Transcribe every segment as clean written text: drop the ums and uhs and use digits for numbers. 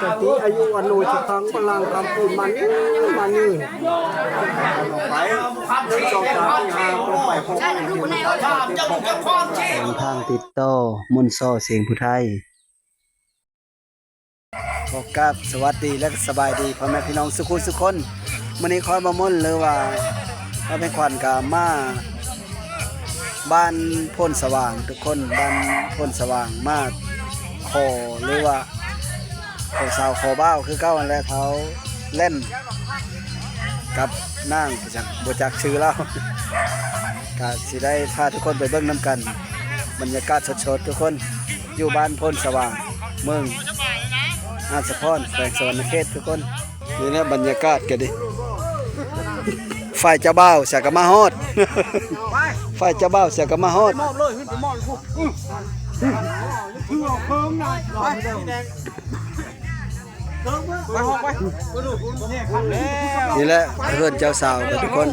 จะตีอายุวันโนสุขังพลังคำพูดมันยืนไปเรื่องสองสามห้าคนไปพบกันที่มันจะทางติดต่อมุนโซเสียงผู้ไทยขอกราบสวัสดีและสบายดีพ่อแม่พี่น้องสุขุสุขคนมื้อนี้คอยมามุ่นหรือว่าเป็นขวัญกามาบ้านพ้นสว่างทุกคนบ้านพ้นสว่างมากขอหรือว่าขอสาวขอบ้าวคือเก้าอันแล้วเท้าเล่นกับนั่งจักบ่จักชื่อเราก็สิได้พาทุกคนไปเบิ่งน้ำกันบรรยากาศสดๆทุกคนอยู่บ้านพ้นสว่างเมืองอาสะพรแขวงสวรรณเขตทุกคนนี่นะบรรยากาศกันดิฝ่ายเจ้าบ่าวเสียกมาฮอดฝ่ายเจ้าบ่าวเสียกมาฮอดนี่แหละเพื่อนเจ้าสาวทุกคน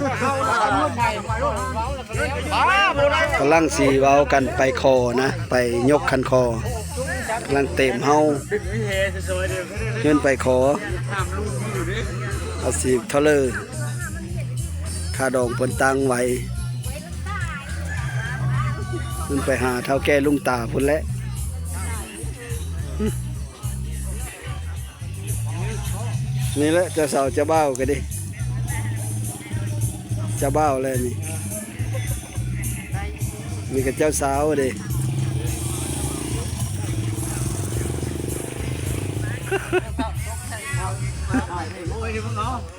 กำลังสีเว้ากันไปคอนะไปยกคันคอกำลังเต็มเฮาเพื่อนไปขอเอาสีเท่าเลยค่าดองเพิ่นตั้งไว้เพิ่นไปหาเท่าแก่ลุงตาพุ่นแหละนี่แหละเจ้าสาวเจ้าบ่าวกันดิเจ้าบ่าวเลยนี่กับเจ้าสาวดิ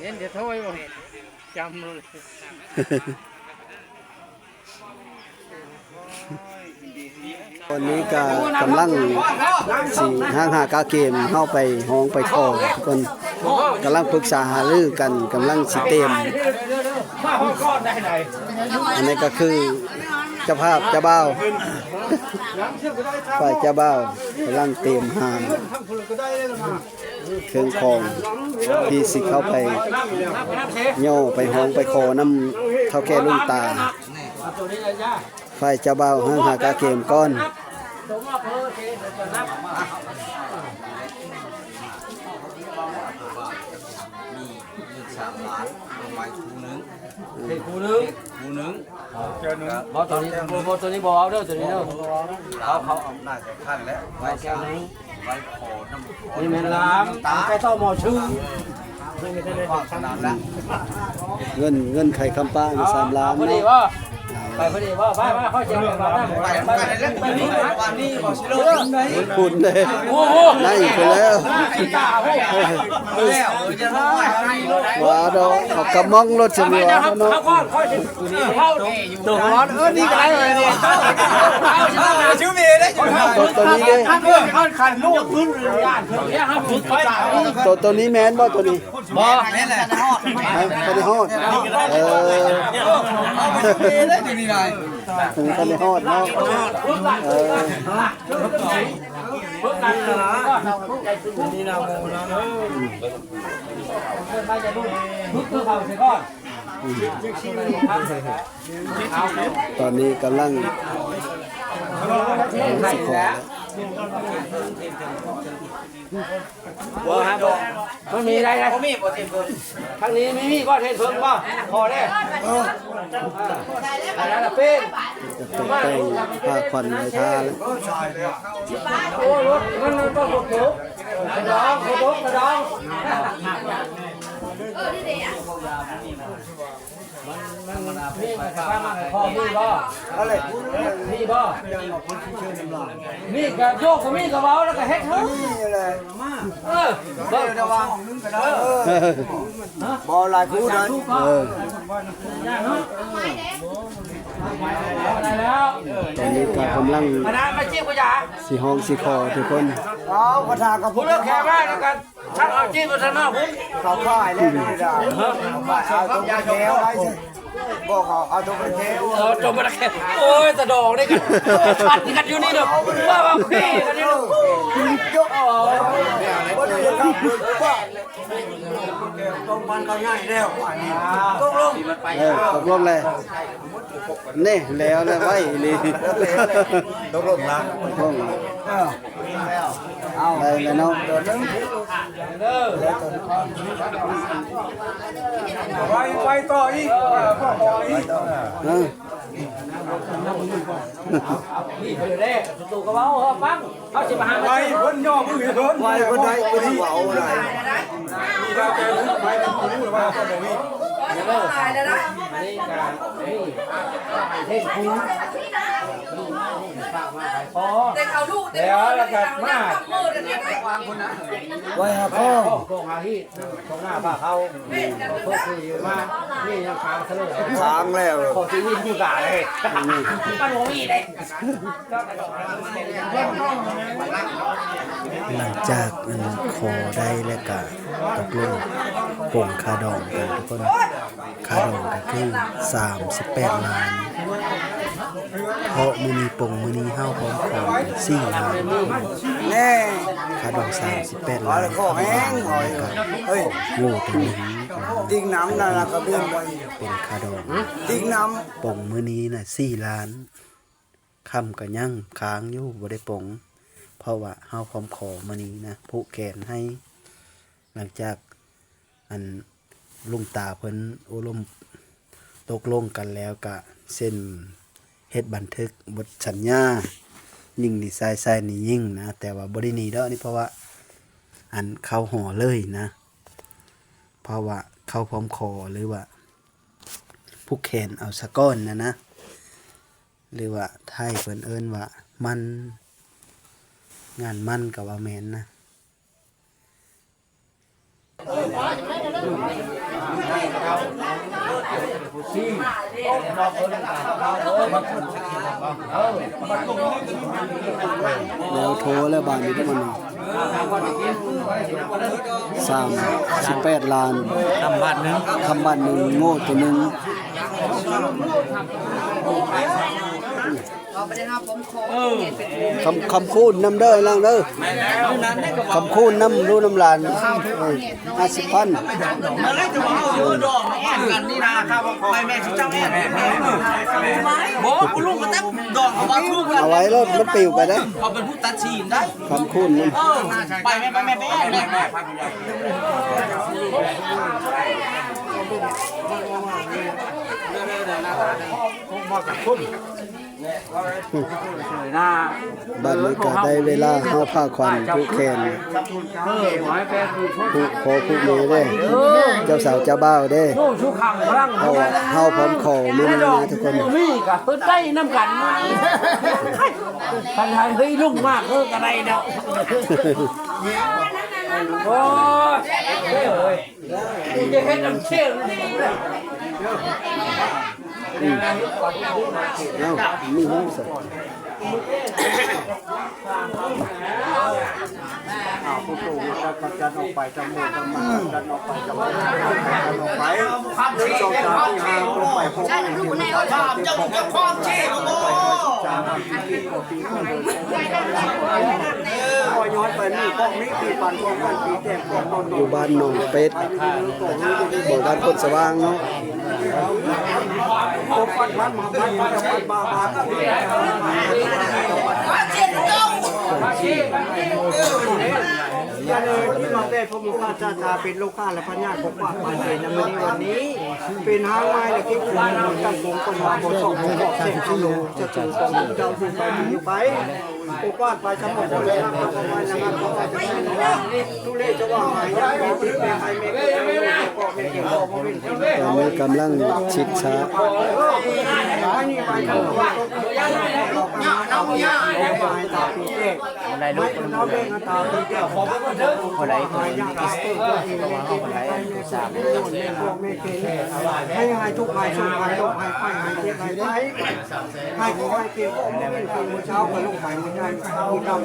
เห็นเดี๋ยวโทษบ่เห็นจำเลย วันนี้ก็กำลังสี่ห้างหากาเกมเข้าไปห้องไปคอทุกคนกำลังปรึกษาหารือกันกำลังสิเต็มอันนี้ก็คือเจ้าภาพเจ้าบ่าวฝ่ายเจ้าบ่าวกำลังเต็มหางเครื่องของที่สิเข้าไปโย่ไปห้องไปคอน้ำเท่าแก่ลุงตาฝ่ายเจ้าบ่าวห้างหากาเกมก้อนคูนึงเจอหนึ่งบอตัวนี้บอตัวนี้บอเอาเด้อตัวนี้เด้อเขาเอาหน้าใส่ข้างแล้วไว้แก้วนี้ไว้โขดน้ำนี่แม่ล้างตาแค่เท่าหมอชื่อเงินไข่คำป้า3 ล้านเนาะไปพอดีว่าไปเขาจะไปนี่บอกสิลูก พูดเลยได้อีกแล้วว่าดอกออกกระมองรถเสียงเนาะตัวร้อนนี่ก็ได้เลยนี่ชื่อเมย์ได้ตัวนี้เลยขันลูกพื้นเรือนเนี่ยครับฝึกไปตัวนี้แมนบ่ตัวนี้บ่แม่นแหละตัวนี้ฮอดได้ดีนี่ไงตัวนี้ฮอดเนาะนี่นาโมนะไปจะลูกพึ่งเขาเสียก่อนตอนนี้กำลังสิขอบ่ฮะบ่มันมีอะไรนะมีบ่เทนเพิ่งทางนี้มีบ่เทนเพิ่งบ่พอได้อะไรล่ะเป็นตกแต่งผ้าควันไว้ท่าแล้วโอ้รถมันก็หกโถกระดองกระดองมันนี่มันข้ามาให้พ่อมีบ่อะไรมีบ่นี่กระโยกก็มีกระเป๋าแล้วก็เฮ็ดเฮ้ยเบิ่งระวังนึงก็ได้บ่หลายคู่นั้นได้แล้วตอนนี้ก็กำลังสีห้องสีคอทุกคนกระทากับผู้เลือกแค่ได้แล้วกันชักเอาจิ้มมาทางหน้าผมเขาค่ายแล้วนี่ได้เอาตรงแถวได้สิบอกเขาเอาตรงแถวจมมาแค่โอ้ยตะดอกนี่กันขัดกันอยู่นี่เด้อว่าพี่กันนี่เด้อยกบ่ได้ครับว่าตรงมันก็ง่ายแล้วตกลงตกลงเลย นี่แล้วเลยไว้นี่ ต้องลงละ ห้องได้แล้วเนาะ ไปต่ออีกต่ออีก เออ นี่เพิ่นได้ตู่กระเป๋าฟังเขาสิมาหา ไปเพิ่นย่อมือเพิ่น ไปบ่ได้บ่ได้เว้าอะไร มีดาวแกรู้ไปมันรู้ว่าก็บ่มี อันนี้การนี่เท่คุ้มฝากมาขายพอ แต่เขาลูก แล้วแล้วก็มา มือกันเนี่ยไปวางคนนะ ไว้หาพ่อ ตรงอาฮีตรงหน้าป้าเขาเพิ่นคือมานี่ยังค้างเฉลย ค้างแล้ว ขอชีวิตอยู่กะเลยมันบ่มีเลย หลังจากขอได้แล้วก็ตกลงปงค่าดองกันทุกคนค่าดองก็คือ38 ล้านเพราะมื้อนี้ปงมื้อนี้เฮาพร้อมขอ4 ล้านแน่ค่าดอง38 ล้านขอแห้งหน่อยเฮ้ยโง่ตัวนี้ดิ้งน้ำนั่นล่ะก็เบี้ยไว้เป็นค่าดองดิ้งน้ำปงมื้อนี้น่ะ4 ล้านค่ำก็ยังค้างอยู่บ่ได้ปงเพราะว่าเฮาพร้อมขอมื้อนี้นะผู้แขนให้หลังจากอันลุงตาเพิ่นโอ้ลมตกลงกันแล้วก็เส้นเฮ็ดบันทึกบทสัญญายิ่งนี่ใส่นี่ยิ่งนะแต่ว่าบ่ได้หนีเด้อนี่เพราะว่าอันเข้าห่อเลยนะ เพราะว่าเข้าพร้อมคอหรือว่าผู้แขนเอาสะก้อนนะหรือว่าไทยเพิ่นเอิ้นว่ามันงานมันก็ว่าแม่นนะแล้วโทรแล้วบานนี้ทุกมัน38 ล้านทำบ้านนึงโง่ตัวนึง เราไปได้ห้าผมโค คำคูณน้ำเด้อล่างเด้อคำคูณน้ำรู้น้ำลาน50,000เอาไว้รถมันปิวไปได้เขาเป็นผู้ตัดสินได้คำคูณนั่นไปบัดนี้ก็ได้เวลาเฮาผ้าควันผู้แคนผู้ขอผู้เมย์เด้เจ้าสาวเจ้าบ่าวเด้เฮาพร้อมขอมื้อนี้นะทุกคน มีกับเพิ่นได้น้ำกันทันทายเฮ้ยลุงมากเฮ้ยกระไรเนาะโอ้ยเฮ้ยจะเห็นน้ำเชี่ยวนี่เอามีห้องใส่ ผู้สูงจะจัดออกไปจมูกจมูกจัดออกไปจมูกออกไป1 2 3 4 5ลงไปพบกันอยู่ในบ้านจมูกกับความเชี่ยวโอ้จามปีกว่าปีก็ย้อนไปนี่พวกนี้ปีปันพวกกันปีแตกพวกต้น อยู่บ้านหนองเป็ดบ่บ้านคนสว่างเนาะ พวกปันพันมาพันมาพันบาบาอย่าเลยที่มาได้พระมุขจ้าชาเป็นลูกค้าและพญาของปากมาเลยในวันนี้เป็นห้างไม้และที่คุณตั้งวงคนมาบนสองบอกเสกกิโลจะถึงของเจ้าถึงไปอยู่ไปปกวาดไปทั้งหมดเลยนะประมาณนั้นก็จะเป็นทุเรศจะว่าหายยังไม่ติดแม่ใครไม่เก่งก็ไม่เก่งก็ไม่เป็น ตอนนี้กำลังชิดช้า นี่ไปทั้งหมดเอาไปตาปีเจ๊อะไรลูกเอาเบ่งตาปีเจ๊คนไหนคนยังอิสเตอร์คนไหนสามไม่เก่งให้ทุกให้สุขให้โรคให้ไข้ให้เจ็บให้ไข้ให้ขอให้เก่งก็ไม่เป็นเก่งมื้อเช้ากับลูกไข่มื้อใหญ่มื้อดำ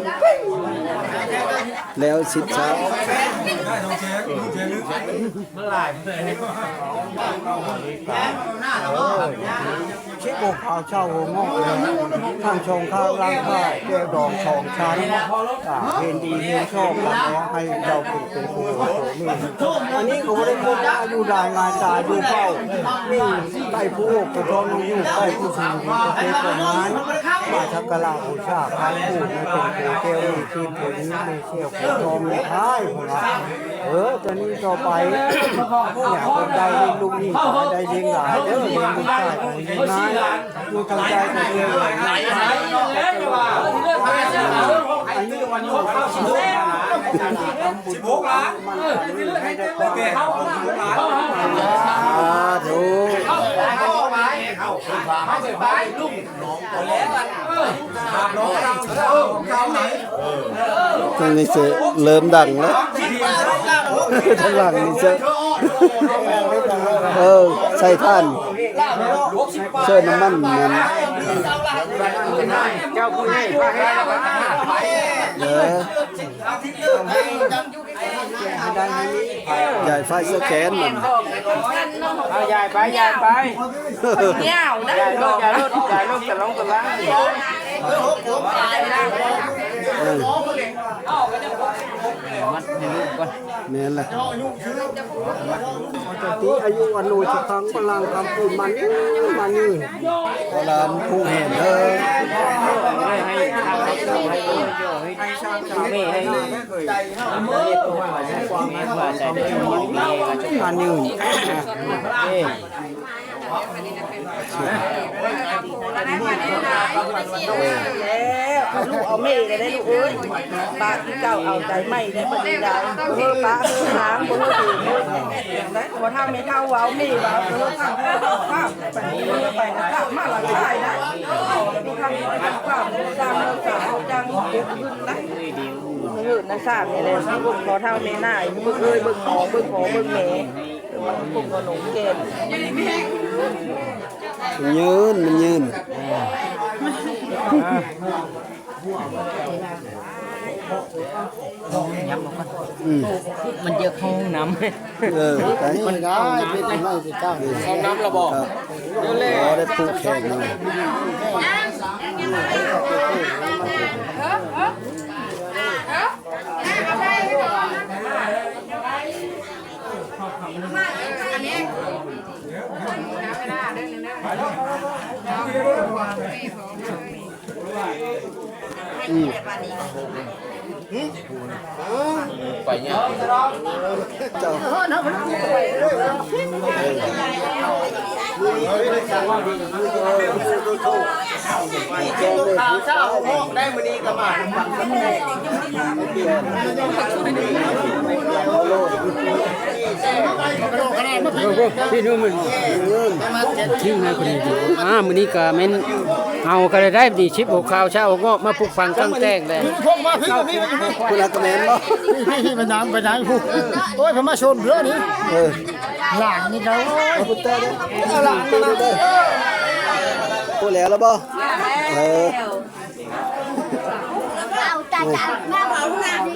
แล้วชิดช้า ชิโกขาวเช่าหัวงอกเลยข้างชงข้างล่างข้าแก้วดอง2 ชั้นเห็นดีมีโชคกันขอให้เราเป็นผู้โสมีอันนี้เขาได้พูดว่าอยู่ได้งานตาอยู่เฝ้านี่ใต้ผู้กระทงอยู่ใต้ผู้สูงประเทศต้นไม้มาชักกะลาบูชาพระผู้ในเป็นผู้แก้วมีที่ผู้นี้มีเชี่ยวผู้ทองมีท้ายหัวตอนนี้ต่อไปเนี่ยคนใดเลี้ยงลูกนี่ใดเลี้ยงหลายเด้อเลี้ยงลูกชายเลี้ยงนายลูกทางใจก็เลี้ยงหลายอันนี้วันนี้16 ล้านให้ได้ความถูกทางนี้เสเริ่มดังแล้วทางหลังนี่เสใส่ท่านเชิญน้ำมันเหมือนเจ้าผู้ให้พระให้ใหญ่ไฟเสื้อแขนมันเอาใหญ่ไปใหญ่ไปเงี้ยวนะ ใหญ่ลูกแต่ลงกันละมัดให้ลูกก่อนแม่นล่ะตีอายุวันโนสิครั้งพลังคำพูดมันนี่โบราณผู้เห็นให้ทางให้ให้ความมีว่าใจได้มันนี่ลูกเอาเมย์ได้ลูกเอ้ยป้าที่เจ้าเอาใจไม่ได้ปฏิได้ป้าหางบ่ถือได้บ่ทำไม่เท่าว้าวเมย์ว้าวข้างข้างไปไปนะมาละใช่ได้ลูกทำข้างจังจังเก็บขึ้นได้มือนะทราบนี่เลยลูกขอเท่าเมย์หน้าบึ้งเอ้ยบึ้งหอบึ้งเมย์มันคงขนมเกณฑ์มันยืนมันเยอะห้องน้ำมันได้เป็นไม่เป็นเจ้าห้องน้ำระบอกเร็วได้ผูกแขนเลยไปเนี่ยเจ้าข่าวเช้าได้มื้อนี้ก็มาพี่นู่นมันทิ้งให้คนนี้มื้อนี้ก็แม่นเอาก็ได้ดีชิปหัวข่าวเช้าก็มาปลุกฟังตั้งแจ้งเลยพวกมาพี่คุณอาตแมนบ่พี่ไปน้ำผู้โอ้ยผมมาชนเพื่อนี้หลังนี่เขาเอาพุทธเด้อหลังเด้อพูดแล้วบ่เอาใจมาเผาหน้าดิ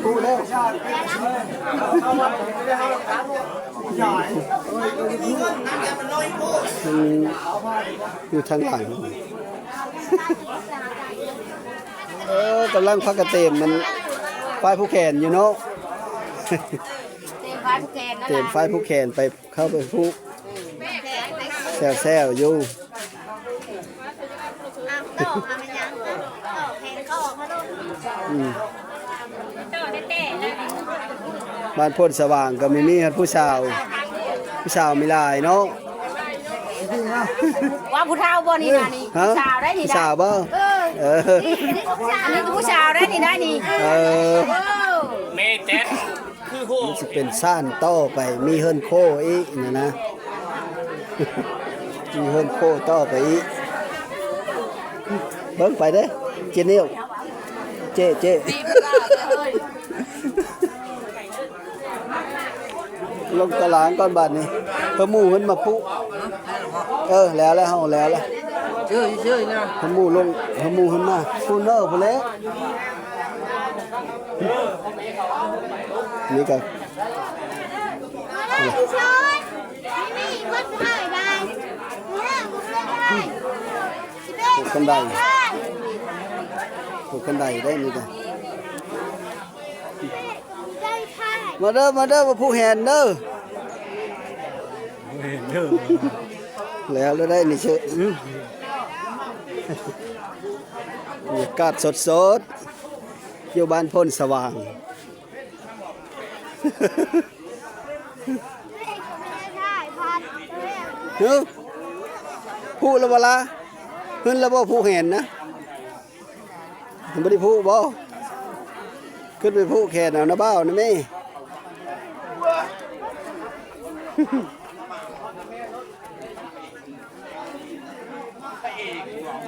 พูดแล้วอยู่ทางหลังกำลังพักกระเต็มมันไฟผู้แขนอยู่เนาะเต็มไฟผู้แขนไปเข้าไปผู้แซวอยู่บ้านพ้นสว่างก็ไม่มีผู้สาวมีหลายเนาะว่าผู้เฒ่าบ่นี่นะนี่ผู้สาวได้นี่ผู้สาวบ่อันนี้ผู้สาวได้นี่ได้นี่เมเจ็ดคือโหมันจะเป็นซ่านต่อไปมีเฮิรนโคอีกนะมีเฮิรนโคต่อไปอีกเบิ่งไปเด้เจเนียวเจลงตลาดก่อนบัดนี้เพิ่นหมู่เพิ่นมาพุแล้วเฮาแล้วล่ะชื่อนี่นะเพิ่นหมู่ลงเพิ่นหมู่เพิ่นมาพูนเด้อพุ่นแล้วนี่ก็ช่วยไม่มีคนถ่ายได้ ลูกกันไดปลูกกันไดได้นี่จ้ะมาเด้อมาผู้แหนเด้อแล้วได้นี่เชื่อบรรยากาศสดๆอยู่บ้านพ้นสว่างเฮ้ยผู้ละเวลาเพิ่นละบ่ผู้แหนนะบ่ได้ผู้บ่ขึ้นไปผู้แขนเอานะบ้าวนะแม่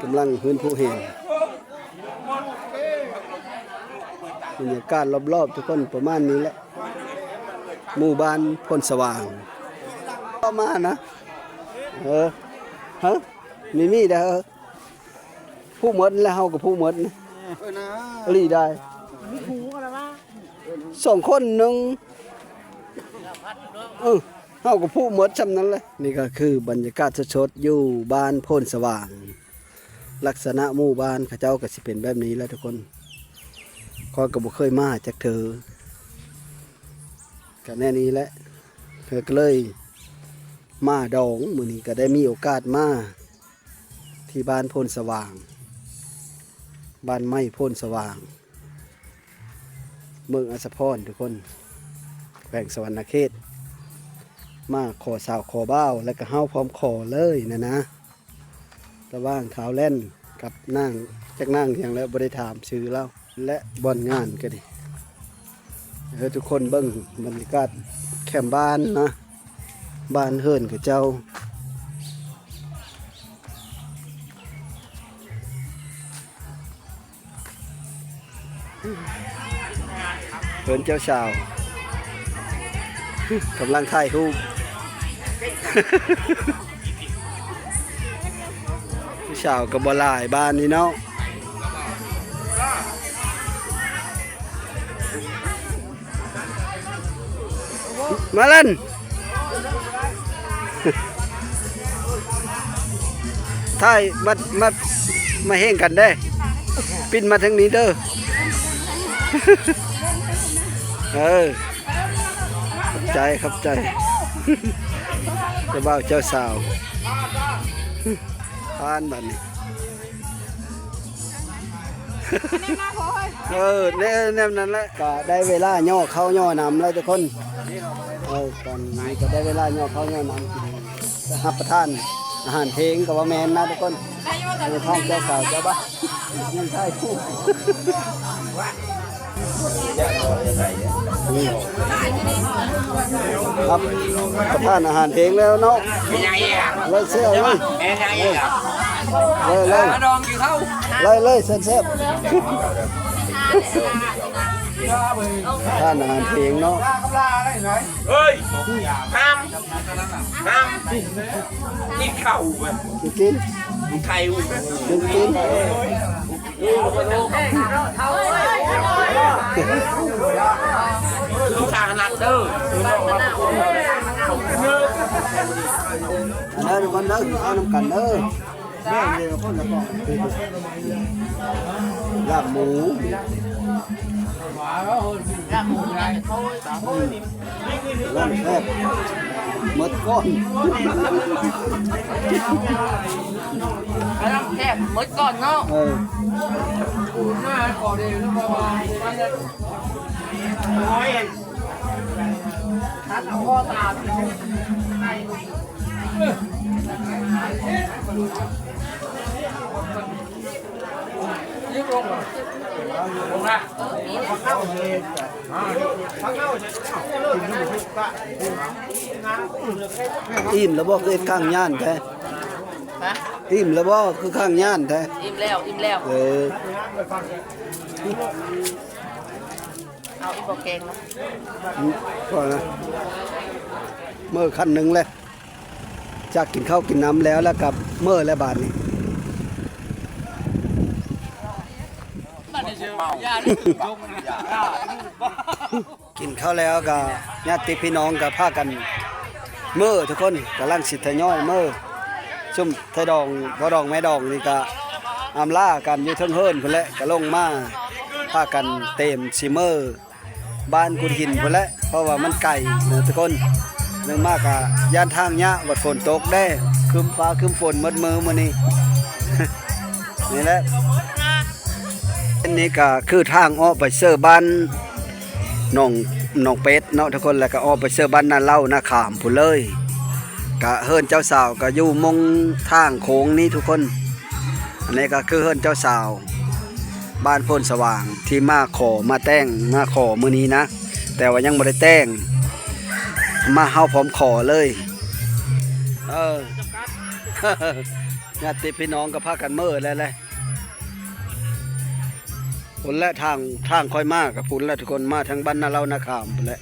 กำลังพื้นผู้เห็นบรรยากาศรอบๆทุกคนประมาณนี้แหละหมู่บ้านพ้นสว่างประมาณนะฮะมีได้ผู้หมดแล้วเฮากับผู้หมดนะลีได้2 คนนึงเฮากับผู้หมดจำนั้นเลยนี่ก็คือบรรยากาศสดๆอยู่บ้านโพนสว่างลักษณะหมู่บ้านเขาเจ้าก็สิเป็นแบบนี้แหล้วทุกคนข้อยก็บ่เคยมาจากเธอก็แน่นี้แหละเธอก็เลยมาดองมื้อนี้ก็ได้มีโอกาสมาที่บ้านโพนสว่างบ้านไม้โพนสว่างเมืองอัสสพรทุกคนแขวงสวรรณเขตมาขอสาวขอบ้าวแล้วก็เฮาพร้อมขอเลยนะระหว่างเท้าเล่นกับนั่งจากนั่งอย่างแล้วบริถามชื่อเล่าและบอนงานก็ดีทุกคนเบิ้งบรรยากาศแคมป์บ้านนะบ้านเฮิรนกับเจ้าเฮิรนเจ้าสาวกำลังถ่ายรูปผู้สาวกับบหลายบ้านนี่เนาะมาเล่นถ่ายมาเฮงกันได้ปินมาทางนี้เด้อขับใจจะบ่าวเจ้าสาวผ่านบัดนี้แนวนั้นแหละก็ได้เวลาย่อเข้าย่อนำแล้วทุกคนตอนนี้ก็ได้เวลาย่อเข้าย่อนำรับประทานอาหารเพลงกับว่าแมนนะทุกคนในท้องเจ้าสาวเจ้าบ้ายังใช่คู่ครับประทานอาหารเพลงแล้วเนาะเลยเสี้ยวเลยเลยเซ็บทานอาหารเพลงเนาะเฮ้ยห้ามกินข้าวกินไข่กินลูกชายนัดเด้ออันนั้นทุกคนเด้อเอาน้ำกันเด้อแม่เดียวคนละบอกลาบหมูลาบแซ่บหมดก้อนแซ่บหมดก่อนเนาะอิ่มแล้วบอกคือข้างย่านแท้อิ่มแล้วบอกคือข้างย่านแท้อิ่มแล้วเอาอีกบอกแกงนะก็นะเมื่อขั้นหนึ่งเลยจากกินข้าวกินน้ำแล้วกับเมื่อและบาทนี้กินข้าวแล้วกับญาติพี่น้องกับพากันเมื่อทุกคนกำลังสิทธย่อยเมื่อชุ่มไทยดองพ่อดองแม่ดองนี่ก็ อำลากันอยู่เทิงเฮิรนพุ่นแหละก็ลงมาพากันเต็มซิเมอร์บ้านกุดหินพุ่นแหละเพราะว่ามันไกลนะทุกคนเนื่องมากะย่านทางยะวัดฝนตกได้คืมฟ้าคืมฝนมืดมือมื้อนี้ นี่แหละอันนี้ก็คือทางออกไปเสื้อบ้านหนองเป็ดเนาะทุกคนแล้วก็ออกไปเสื้อบ้านนาเล่านาขามพุ่นเลยก็เฮิรนเจ้าสาวก็อยู่มงทางโค้งนี้ทุกคนอันนี้ก็คือเฮิรนเจ้าสาวบ้านโพนสว่างที่มาขอมาแต่งมาขอมื้อนี้นะแต่ว่ายังบ่ได้แต่งมาเฮาพร้อมขอเลยญาติพี่น้องก็พากันเมื่อแล้วแหละผลและทางค่อยมากกับผลและทุกคนมาทางบ้านนาเล่านาขามพุ่นแหละ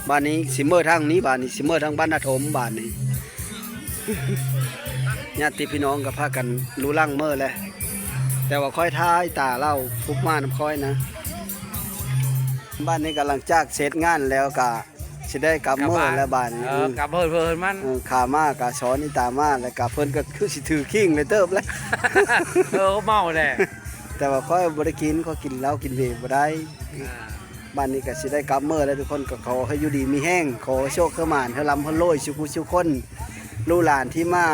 บ้านนี้สิเมื่อทางนี้บ้านนี้สิเมื่อทางบ้านนาถมบ้านนี้ ญาติพี่น้องก็พากันรู้ล่างเมื่อแล้วแต่ว่าค่อยท้ายตาเล่าฟุบมาน้ำค่อยนะบ้านนี้กำลังจากเสร็จงานแล้วก็สิได้กลับเมื่อแล้วบ้านนี้ กลับเพิ่นมัน ขามากกะสอนนี่ตามาแล้วกะเพิ่นก็คือสิถือขิงเลยเติบแล้ว เมาแหละ แต่ว่าค่อยบ่ได้กินก็กินเหล้ากินเบียร์บ่ได้บ้านนี้ก็สิได้กลับเมื่อแล้วทุกคนก็ขอให้อยู่ดีมีแห้งขอโชคเข้ามานให้ร่ำให้รวยสุขสุขคนลูกหลานที่มา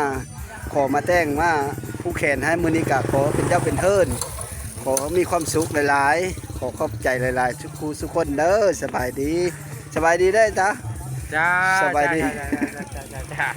ขอมาแต่งมาผู้แขนให้มื้อนี้ก็ขอเป็นเจ้าเป็นเทินขอมีความสุขหลายๆขอขอบใจหลายๆทุกคู่ทุกคนเด้อสบายดีได้จ้ะ จ้า สบายดี จ้า